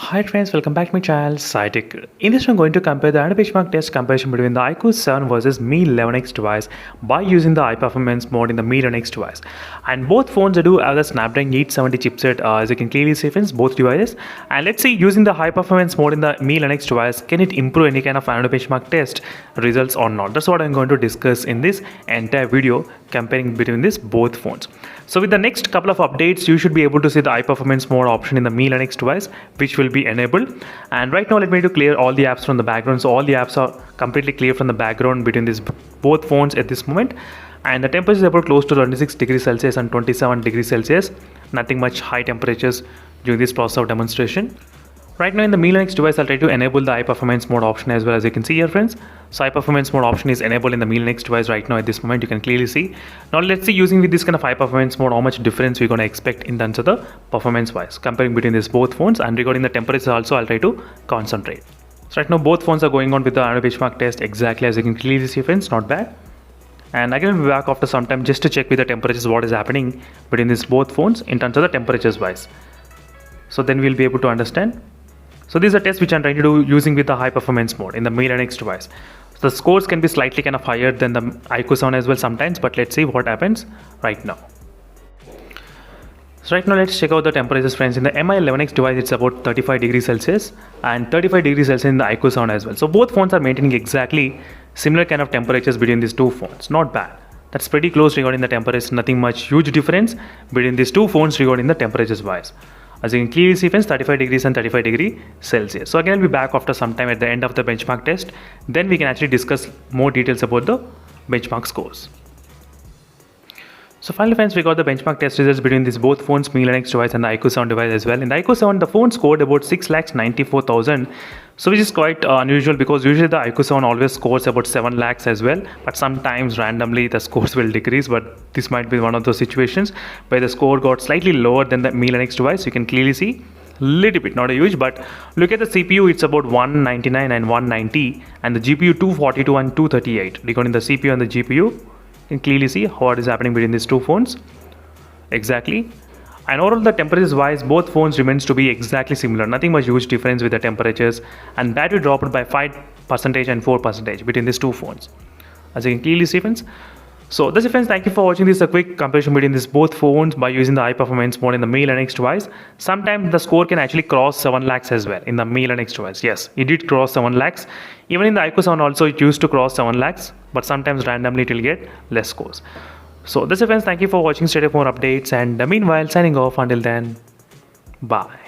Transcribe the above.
Hi friends, welcome back to my channel SciTech. In this I'm going to compare the benchmark test comparison between the iQOO 7 versus Mi 11X device by using the high performance mode in the Mi 11X device. And both phones do have the Snapdragon 870 chipset, as you can clearly see friends, both devices. And let's see, using the high performance mode in the Mi 11X device, can it improve any kind of benchmark test results or not? That's what I'm going to discuss in this entire video, comparing between these both phones. So with the next couple of updates, you should be able to see the high performance mode option in the Mi 11X device, which will be enabled. And right now let me clear all the apps from the background. So all the apps are completely clear from the background between these both phones at this moment. And the temperature is about close to 26 degrees Celsius and 27 degrees Celsius. Nothing much high temperatures during this process of demonstration. Right now in the Mi 11X device, I'll try to enable the high performance mode option as well, as you can see here friends. So high performance mode option is enabled in the Mi 11X device right now at this moment, you can clearly see. Now let's see, using with this kind of high performance mode, how much difference we're going to expect in terms of the performance wise, comparing between these both phones. And regarding the temperature also, I'll try to concentrate. So right now both phones are going on with the benchmark test exactly as you can clearly see friends, not bad. And again we'll be back after some time just to check with the temperatures what is happening between these both phones in terms of the temperatures wise. So then we'll be able to understand. So these are tests which I'm trying to do using with the high performance mode in the Mi 11X device. So the scores can be slightly kind of higher than the iQOO 7 as well sometimes, but let's see what happens right now. So right now let's check out the temperatures friends. In the Mi 11X device it's about 35 degrees Celsius and 35 degrees Celsius in the iQOO 7 as well. So both phones are maintaining exactly similar kind of temperatures between these two phones. Not bad. That's pretty close regarding the temperatures. Nothing much huge difference between these two phones regarding the temperatures wise. As you can clearly see friends, 35 degrees and 35 degrees Celsius. So again I'll be back after some time at the end of the benchmark test. Then we can actually discuss more details about the benchmark scores. So finally friends, we got the benchmark test results between these both phones, Mi 11X device and the iQOO 7 device as well. In the iQOO 7, the phone scored about 6,94,000. So which is quite unusual, because usually the iQOO 7 always scores about 7 lakhs as well. But sometimes randomly the scores will decrease. But this might be one of those situations where the score got slightly lower than the Mi 11X device. You can clearly see little bit, not a huge, but look at the CPU, it's about 199 and 190, and the GPU 242 and 238. Regarding the CPU and the GPU, you can clearly see what is happening between these two phones exactly. And overall the temperatures wise, both phones remains to be exactly similar, nothing much huge difference with the temperatures, and battery dropped by 5% and 4% between these two phones, as you can clearly see friends. So that's it friends, thank you for watching this quick comparison between these both phones by using the high performance mode in the Mi 11X device. Sometimes the score can actually cross 7 lakhs as well in the Mi 11X device. Yes, it did cross 7 lakhs. Even in the iQOO 7 also it used to cross 7 lakhs, but sometimes randomly it will get less scores. So that's it friends, thank you for watching. Stay tuned for more updates, and meanwhile signing off. Until then, bye.